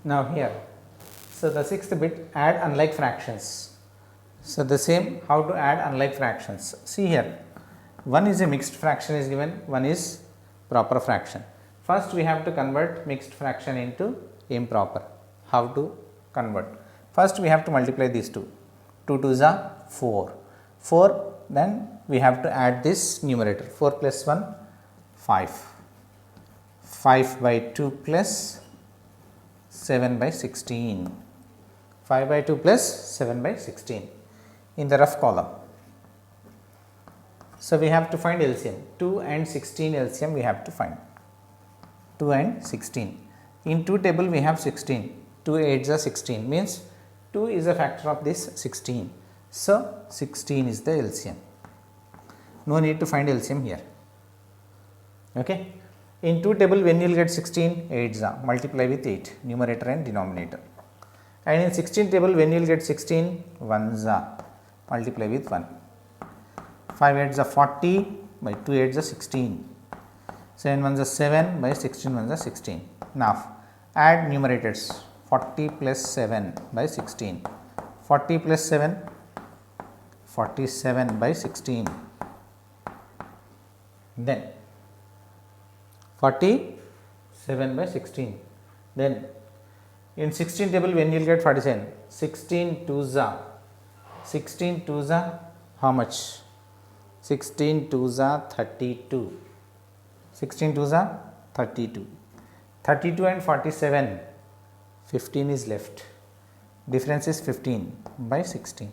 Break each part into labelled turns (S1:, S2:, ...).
S1: Now here, so the sixth bit, add unlike fractions. So the same, how to add unlike fractions. See here, one is a mixed fraction is given, one is proper fraction. First we have to convert mixed fraction into improper. How to convert? First we have to multiply these two. 2 2s are 4. 4, then we have to add this numerator. 4 plus 1, 5. 5 by 2 plus 7 by 16. 5 by 2 plus 7 by 16 in the rough column. So we have to find LCM. 2 and 16 LCM we have to find. 2 and 16. In 2 table we have 16. 2 8s are 16, means 2 is a factor of this 16. So 16 is the LCM. No need to find LCM here. Okay. In 2 table when you will get 16, 8s are, multiply with 8, numerator and denominator. And in 16 table when you will get 16, 1s are, multiply with 1. 5 8s are 40, by 2 8s are 16. 7 1s are 7, by 16 1s are 16. Now add numerators, 40 plus 7 by 16. 40 plus 7, 47 by 16. Then 47 by 16. Then in 16 table when you will get 47, 16 2s are, 16 2s are how much? 16 2s are 32. 16 2s are 32. 32 and 47, 15 is left. Difference is 15 by 16.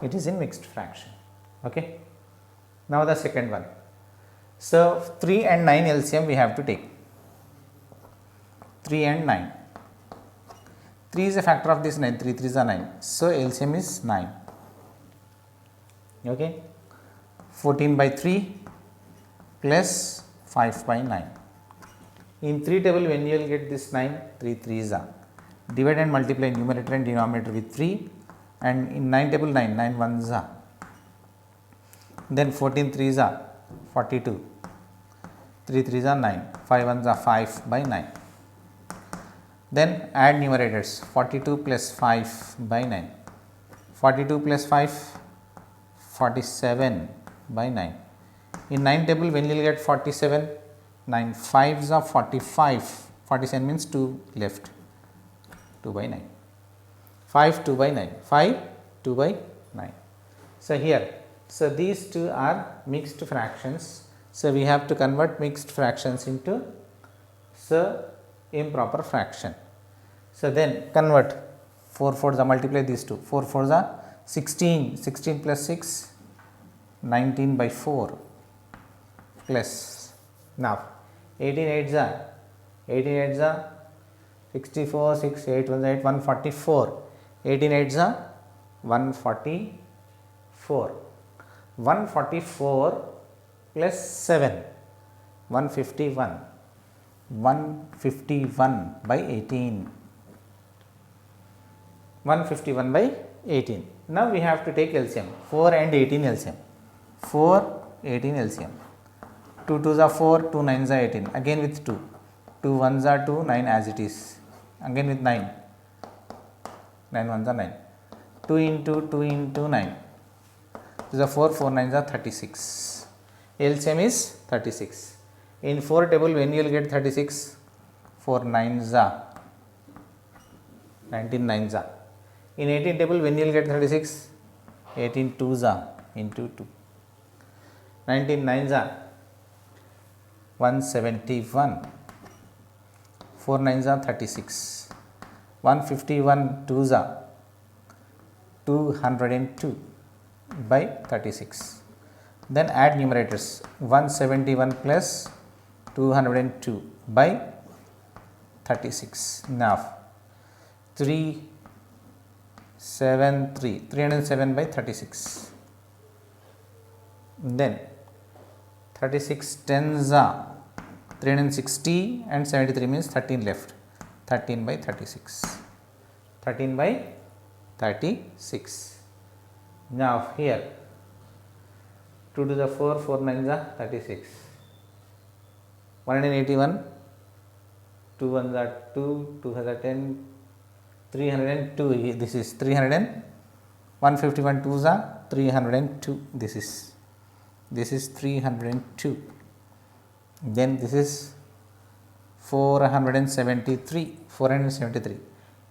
S1: It is in mixed fraction. Okay. Now the second one. So 3 and 9 LCM we have to take. 3 and 9. 3 is a factor of this 9, 3 3s are 9. So LCM is 9. Okay. 14 by 3 plus 5 by 9. In 3 table when you will get this 9, 3 3s are. Divide and multiply numerator and denominator with 3, and in 9 table 9, 9 1s are. Then 14 3s are 42. 3 3s are 9, 5 1s are 5 by 9. Then add numerators, 42 plus 5 by 9. 42 plus 5, 47 by 9. In 9 table when you will get 47, 9 5s are 45. 47 means 2 left, 2 by 9. 5 2 by 9, 5 2 by 9. So here, so these two are mixed fractions. So we have to convert mixed fractions into improper fraction. So then convert 4 4s are, multiply these two, 4 4s are 16, 16 plus 6, 19 by 4 plus, now 18 8s are, 18 8s are 64, 6 8 1 8, 144, 18 8s are 144. 144 plus 7, 151. 151 by 18. 151 by 18. Now we have to take LCM. 4 and 18 LCM. 4, 18 LCM. 2 2s are 4, 2 9s are 18. Again with 2. 2 1s are 2, 9 as it is. Again with 9. 9 1s are 9. 2 into 2 into 9. These are 4, 4 9s are 36. LCM is 36. In 4 table when you will get 36, 4 9s are 19 9s are. In 18 table when you will get 36, 18 2s are into 2. 19 9s are 171. 4 9s are 36. 151 2s are 202 by 36. Then add numerators, 171 plus 202 by 36. Now 307 by 36. Then 36 tens are 360 and 73 means 13 left, 13 by 36. 13 by 36. Now here 2 to the 4, 4 9s are 36. 181 2 ones are 2, 2 has a 10, 302, this is 300 and 151 2s are 302, this is 302, then this is 473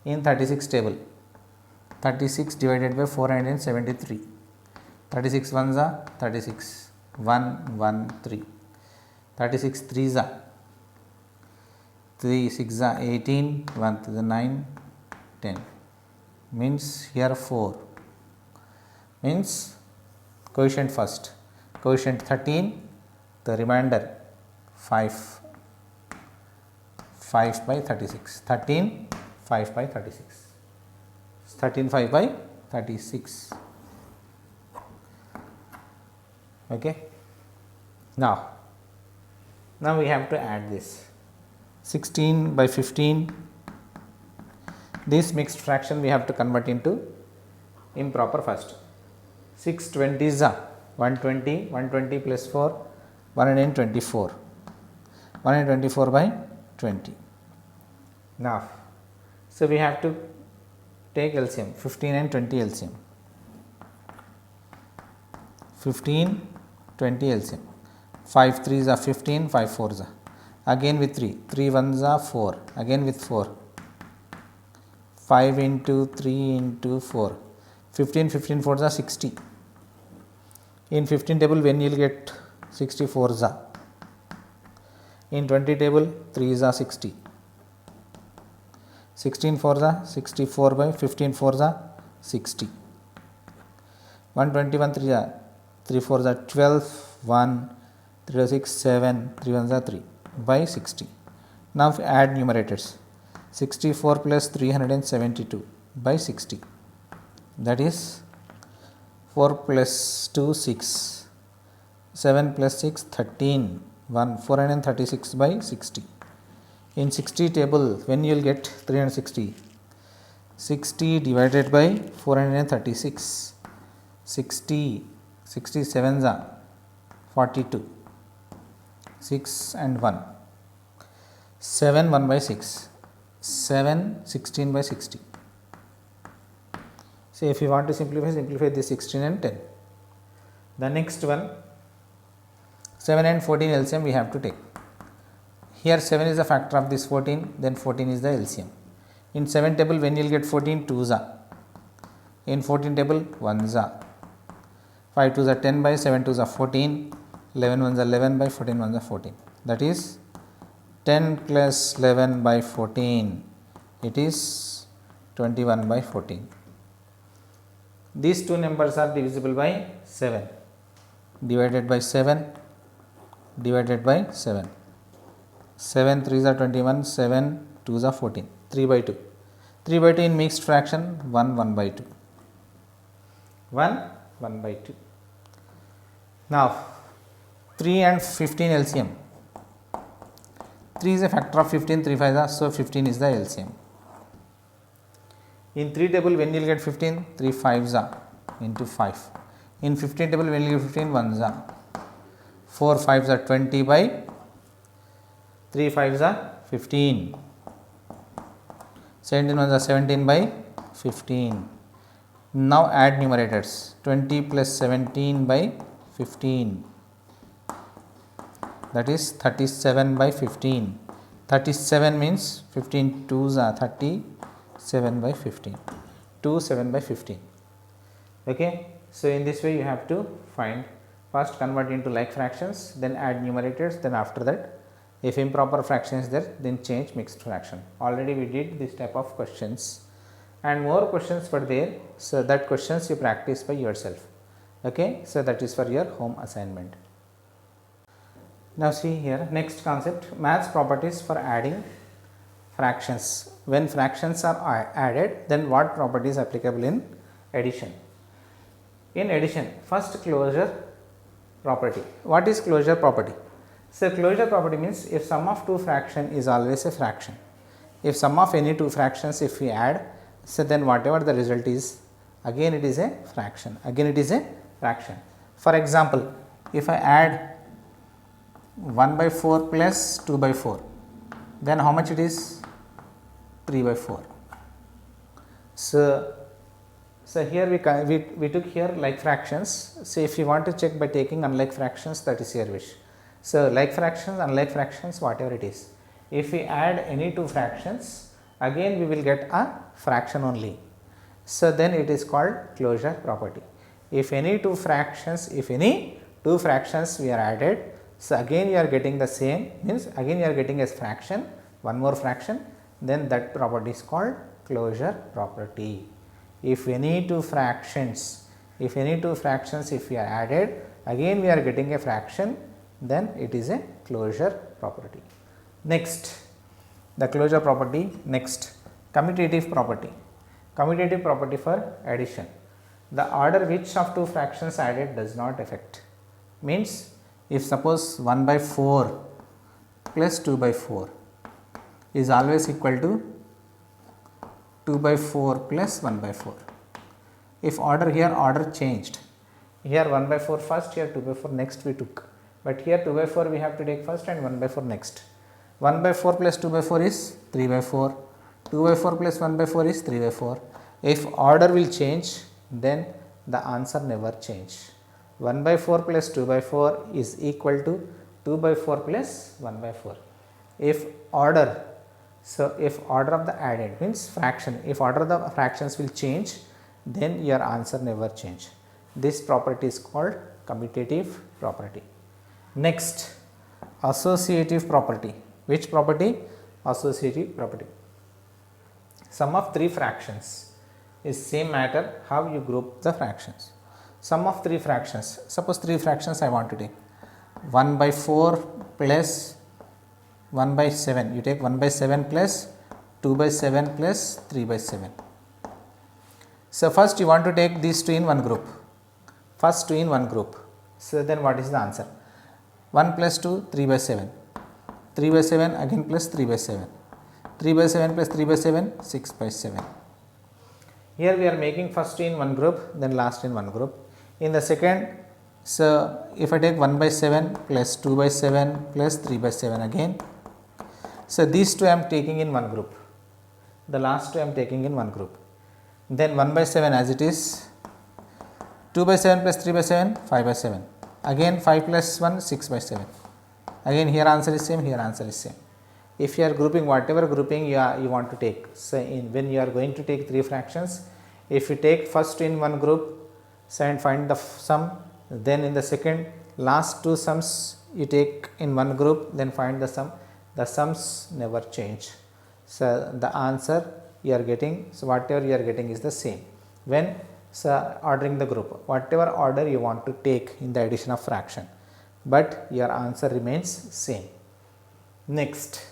S1: in 36 table, 36 divided by 473, 36 ones are 36, 113, 36 threes are 3 6 are 18, 1 to the 9, 10, means here 4, means quotient first, quotient 13, the remainder 5 by 36, 13 5 by 36, 13 5 by 36. Okay. Now we have to add this 16 by 15. This mixed fraction we have to convert into improper first. 6 20s are 120, 120 plus 4, 124, 124 by 20. Now, so we have to take LCM, 15 and 20 LCM, 15, 20 LCM, 5 3s are 15, 5 4s are, again with 3, 3 1s are 4, again with 4, 5 into 3 into 4, 15, 15 4s are 60. In 15 table when you will get 64s are, in 20 table 3s are 60, 16 4s are 64 by 15 4s are 60, 121 3 are 3 4s are 12, 1 3 are 6 7, 3 1s are 3 by 60. Now add numerators, 64 plus 372 by 60, that is 4 plus 2 6, 7 plus 6 13, 1 436 by 60. In 60 table when you will get 360, 60 divided by 436, 60, 67s are 42, 6 and 1, 7 1 by 6, 7 16 by 60. So if you want to simplify this 16 and 10. The next one, 7 and 14 LCM we have to take. Here 7 is a factor of this 14, then 14 is the LCM. In 7 table when you will get 14, 2s are, in 14 table 1s are, 5 2s are 10 by 7 2s are 14, 11 1s are 11 by 14 1s are 14, that is 10 plus 11 by 14, it is 21 by 14. These two numbers are divisible by 7, divided by 7, divided by 7, 7 3s are 21, 7 2s are 14, 3 by 2, 3 by 2 in mixed fraction, 1 1 by 2, 1 1 by 2. Now 3 and 15 LCM, 3 is a factor of 15, 3 5s are, so 15 is the LCM. In 3 table when you will get 15, 3 5s are into 5, in 15 table when you will get 15, 1s are, 4 5s are 20 by 3 5s are 15, 17 1s are 17 by 15. Now add numerators, 20 plus 17 by 15, that is 37 by 15, 37 means 15 2s are 37 by 15, 2 7 by 15. Okay. So in this way you have to find, first convert into like fractions, then add numerators, then after that if improper fraction is there then change mixed fraction. Already we did this type of questions and more questions were there, so that questions you practice by yourself. Okay. So that is for your home assignment. Now see here, next concept, maths properties for adding fractions. When fractions are added, then what property is applicable in addition? In addition, first closure property. What is closure property? So closure property means if sum of two fraction is always a fraction. If sum of any two fractions if we add, so then whatever the result is, again it is a fraction, again it is a fraction. For example, if I add 1 by 4 plus 2 by 4, then how much it is? 3 by 4. So here we took here like fractions. So if you want to check by taking unlike fractions, that is your wish. So like fractions, unlike fractions, whatever it is. If we add any two fractions, again we will get a fraction only. So then it is called closure property. If any two fractions we are added, so again you are getting the same, means again you are getting as fraction, one more fraction, then that property is called closure property. If any two fractions if we are added, again we are getting a fraction, then it is a closure property. Next, the closure property. Next, commutative property. Commutative property for addition. The order which of two fractions added does not affect. Means if suppose 1 by 4 plus 2 by 4 is always equal to 2 by 4 plus 1 by 4. If order changed, here 1 by 4 first, here 2 by 4 next we took, but here 2 by 4 we have to take first and 1 by 4 next. 1 by 4 plus 2 by 4 is 3 by 4, 2 by 4 plus 1 by 4 is 3 by 4. If order will change, then the answer never change. 1 by 4 plus 2 by 4 is equal to 2 by 4 plus 1 by 4. If order of the added means fraction, if order of the fractions will change, then your answer never change. This property is called commutative property. Next, associative property. Which property? Associative property. Sum of three fractions is same matter how you group the fractions. Sum of three fractions, suppose three fractions I want to take. 1 by 4 plus 1 by 7, you take 1 by 7 plus 2 by 7 plus 3 by 7. So first you want to take these two in one group, first two in one group. So then what is the answer? 1 plus 2, 3 by 7, 3 by 7 again plus 3 by 7, 3 by 7 plus 3 by 7, 6 by 7. Here we are making first two in one group, then last in one group. In the second, so if I take 1 by 7 plus 2 by 7 plus 3 by 7 again, so these two I am taking in one group, the last two I am taking in one group. Then 1 by 7 as it is, 2 by 7 plus 3 by 7, 5 by 7, again 5 plus 1, 6 by 7, again here answer is same, here answer is same. If you are grouping, whatever grouping you want to take, so when you are going to take three fractions, if you take first in one group, so and find the sum, then in the second last two sums you take in one group, then find the sum, the sums never change. So the answer you are getting, so whatever you are getting is the same. When ordering the group, whatever order you want to take in the addition of fraction, but your answer remains same. Next,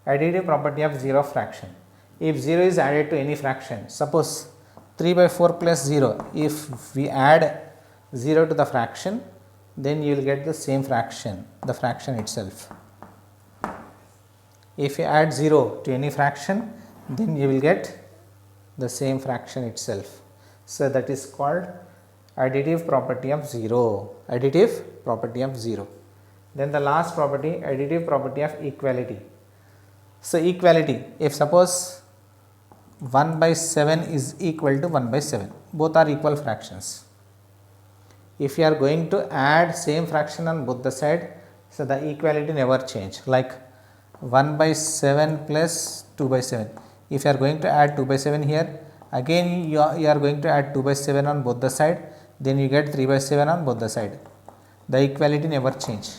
S1: additive property of zero fraction. If 0 is added to any fraction, suppose 3 by 4 plus 0, if we add 0 to the fraction, then you will get the same fraction, the fraction itself. If you add 0 to any fraction, then you will get the same fraction itself. So that is called additive property of 0, additive property of 0. Then the last property, additive property of equality. So equality, if suppose 1 by 7 is equal to 1 by 7, both are equal fractions. If you are going to add same fraction on both the side, so the equality never change, like 1 by 7 plus 2 by 7. If you are going to add 2 by 7 here, again you are going to add 2 by 7 on both the side, then you get 3 by 7 on both the side. The equality never change.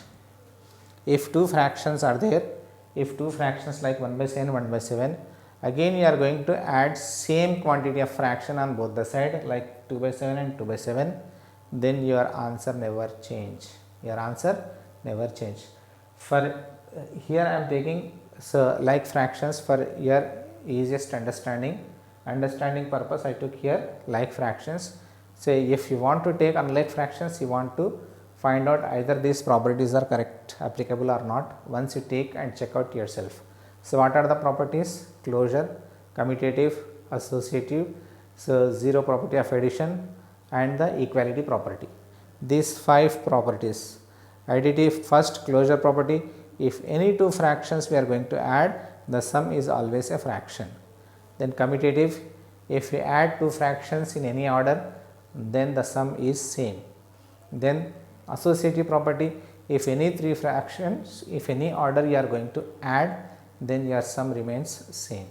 S1: If two fractions are there, if two fractions like 1 by 7, 1 by 7, again you are going to add same quantity of fraction on both the side, like 2 by 7 and 2 by 7, then your answer never change. Your answer never change. For here I am taking like fractions for your easiest understanding purpose, I took here like fractions. Say if you want to take unlike fractions, you want to find out either these properties are correct, applicable or not. Once you take and check out yourself. So what are the properties? Closure, commutative, associative, so zero property of addition, and the equality property. These 5 properties, additive first closure property, if any two fractions we are going to add, the sum is always a fraction. Then commutative, if we add two fractions in any order, then the sum is same. Then associative property, if any three fractions, if any order you are going to add, then your sum remains same.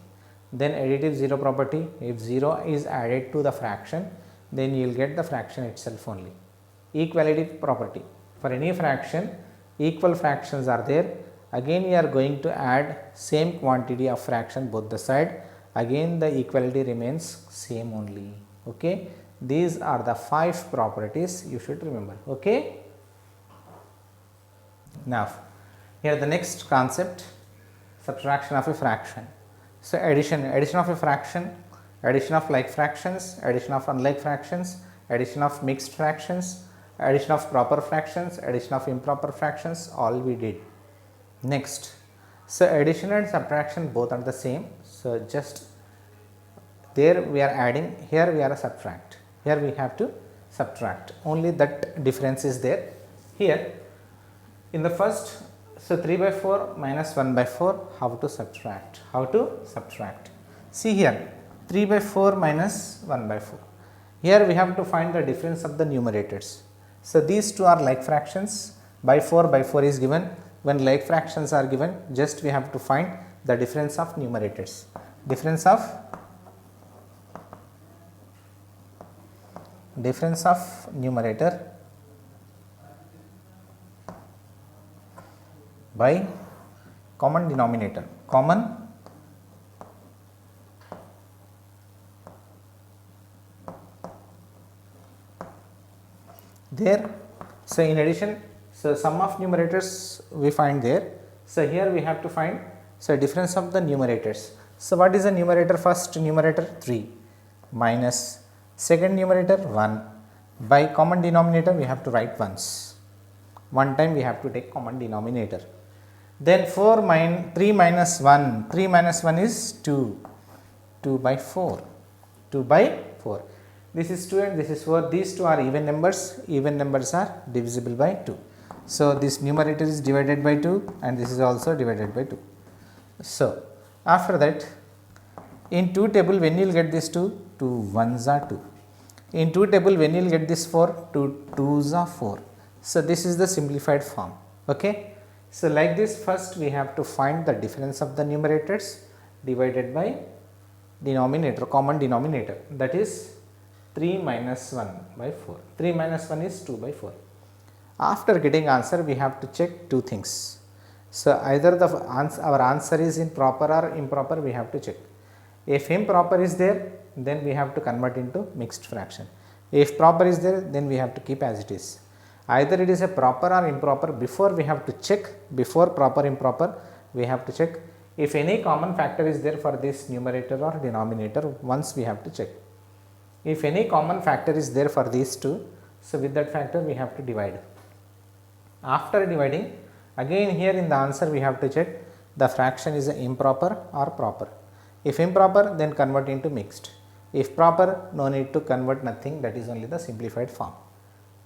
S1: Then additive zero property, if 0 is added to the fraction, then you will get the fraction itself only. Equality property, for any fraction, equal fractions are there, again you are going to add same quantity of fraction both the side, again the equality remains same only. Okay. These are the 5 properties you should remember. Okay. Now, here the next concept, subtraction of a fraction. So, addition of a fraction, addition of like fractions, addition of unlike fractions, addition of mixed fractions, addition of proper fractions, addition of improper fractions, all we did. Next, so addition and subtraction both are the same. So, just there we are adding, here we are a subtract, here we have to subtract, only that difference is there. Here in the first, so 3 by 4 minus 1 by 4, how to subtract? How to subtract? See here, 3 by 4 minus 1 by 4. Here we have to find the difference of the numerators. So these two are like fractions, by 4 is given. When like fractions are given, just we have to find the difference of numerators. Difference of numerator by common denominator, there. So, in addition, so sum of numerators we find there. So, here we have to find, so difference of the numerators. So, what is the numerator? First numerator 3 minus second numerator 1, by common denominator we have to write once, one time we have to take common denominator. Then 3 minus 1 is 2, 2 by 4, this is 2 and this is 4, these two are even numbers are divisible by 2. So, this numerator is divided by 2 and this is also divided by 2. So, after that in 2 table when you will get this 2, 2 1s are 2. In 2 table when you will get this 4, 2 2s are 4. So, this is the simplified form. Okay. So, like this, first we have to find the difference of the numerators divided by denominator, common denominator, that is 3 minus 1 by 4. 3 minus 1 is 2 by 4. After getting answer, we have to check two things. So, either our answer is in proper or improper, we have to check. If improper is there, then we have to convert into mixed fraction. If proper is there, then we have to keep as it is. Either it is a proper or improper, before we have to check, before proper improper, we have to check if any common factor is there for this numerator or denominator, once we have to check. If any common factor is there for these two, so with that factor we have to divide. After dividing, again here in the answer we have to check the fraction is improper or proper. If improper, then convert into mixed. If proper, no need to convert nothing, that is only the simplified form.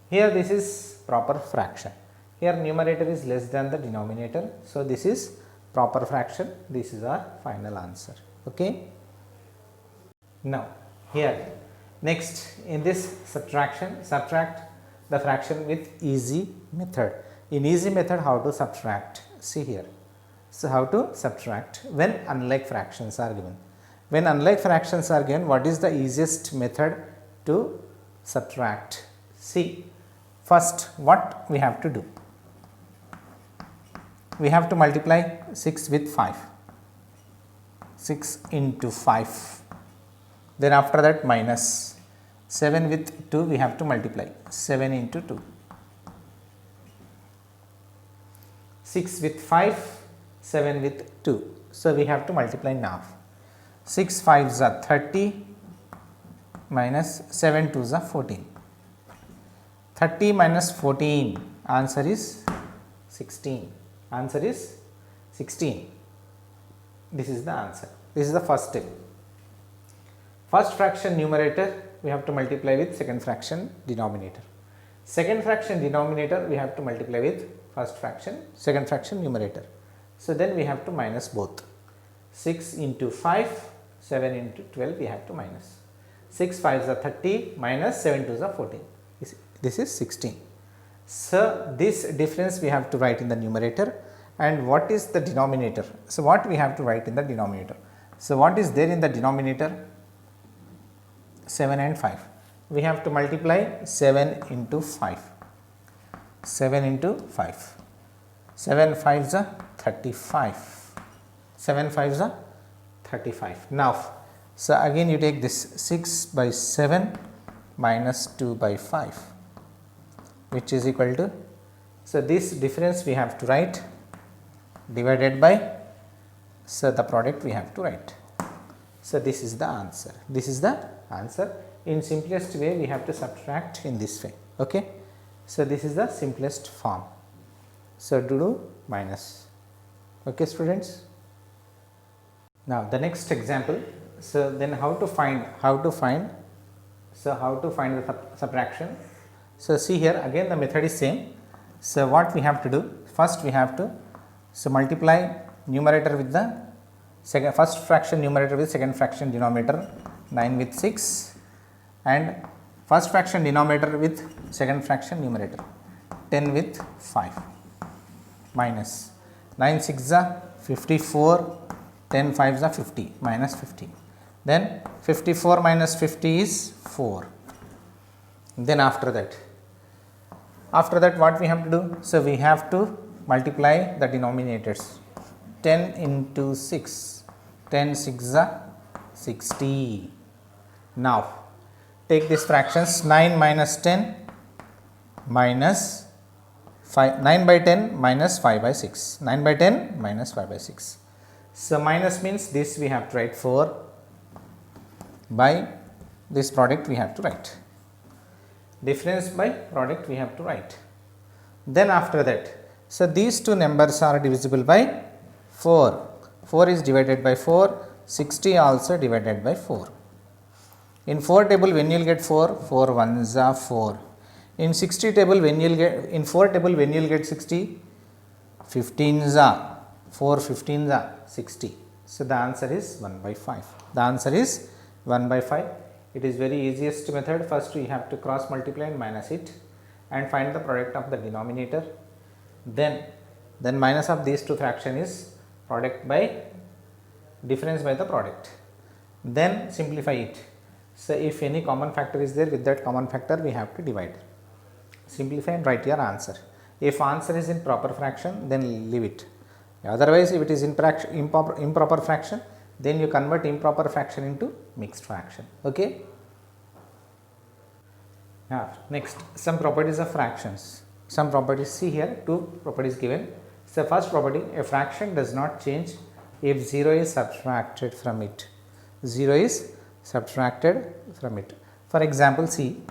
S1: Here this is proper fraction. Here numerator is less than the denominator. So, this is proper fraction. This is our final answer. Okay. Now, here next in this subtraction, subtract the fraction with easy method. In easy method, how to subtract? See here. So, how to subtract when unlike fractions are given? When unlike fractions are given, what is the easiest method to subtract? See, first what we have to do? We have to multiply 6 with 5, 6 into 5. Then after that minus 7 with 2, we have to multiply 7 into 2. 6 with 5, 7 with 2. So, we have to multiply now. 6 5s are 30 minus 7 2s are 14. 30 minus 14, answer is 16. Answer is 16. This is the answer. This is the first step. First fraction numerator we have to multiply with second fraction denominator. Second fraction denominator we have to multiply with first fraction, second fraction numerator. So then we have to minus both. 6 into 5, 7 into 12 we have to minus. 6 5s are 30 minus 7 2s are 14. This is 16. So this difference we have to write in the numerator, and what is the denominator? So what we have to write in the denominator? So what is there in the denominator? 7 and 5. We have to multiply 7 into 5. 7 into 5. 7 5s are 35. 7 5s are 35. Now, so again you take this 6 by 7 minus 2 by 5, which is equal to, so this difference we have to write divided by, so the product we have to write. So this is the answer. This is the answer. In simplest way we have to subtract in this way. Okay. So this is the simplest form. So do minus. Okay students. Now the next example. So then how to find the subtraction. So see here again the method is same. So what we have to do, first we have to multiply numerator with the first fraction numerator with second fraction denominator, 9 with 6, and first fraction denominator with second fraction numerator, 10 with 5, minus 9 6 are 54, 10 5s are 50, minus 50. Then 54 minus 50 is 4. Then after that what we have to do? So we have to multiply the denominators. 10 into 6, 10 6 are 60. Now take these fractions, 9 minus 10 minus 5, 9 by 10 minus 5 by 6, 9 by 10 minus 5 by 6. So minus means this we have to write 4 by this product we have to write. Difference by product we have to write. Then after that, so these two numbers are divisible by 4. 4 is divided by 4, 60 also divided by 4. In 4 table when you will get 4, 4 1s are 4. In 60 table when you will get, in 4 table when you will get 60, 15s are 4 15s are 60. So the answer is 1 by 5. The answer is 1 by 5. It is very easiest method. First we have to cross multiply and minus it and find the product of the denominator. Then minus of these two fraction is product by difference by the product. Then simplify it. So if any common factor is there, with that common factor we have to divide. Simplify and write your answer. If answer is in proper fraction, then leave it. Otherwise, if it is improper fraction, then you convert improper fraction into mixed fraction. Okay. Now next, some properties of fractions. Some properties, see here, two properties given. So first property, a fraction does not change if 0 is subtracted from it. 0 is subtracted from it. For example, see,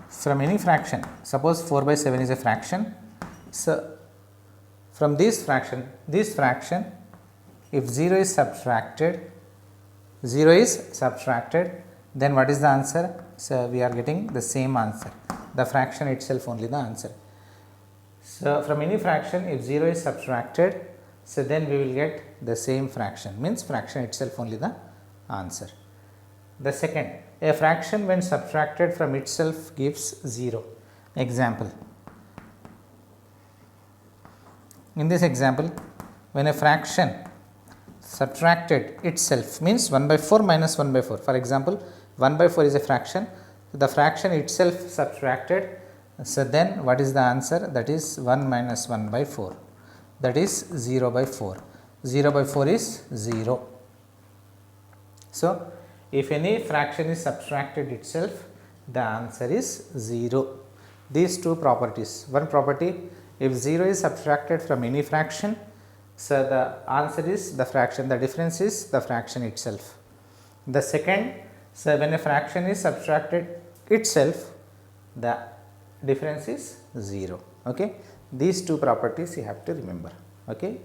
S1: from any fraction, suppose 4 by 7 is a fraction. So from this fraction, if 0 is subtracted, then what is the answer? So we are getting the same answer, the fraction itself only the answer. So from any fraction, if 0 is subtracted, so then we will get the same fraction, means fraction itself only the answer. The second, a fraction when subtracted from itself gives 0. Example. In this example, when a fraction subtracted itself, means 1 by 4 minus 1 by 4. For example, 1 by 4 is a fraction, the fraction itself subtracted. So then what is the answer? That is 1 minus 1 by 4, that is 0 by 4. 0 by 4 is 0. So if any fraction is subtracted itself, the answer is 0. These two properties. One property, if 0 is subtracted from any fraction, so the answer is the fraction, the difference is the fraction itself. The second, so when a fraction is subtracted itself, the difference is 0. Okay. These two properties you have to remember. Okay.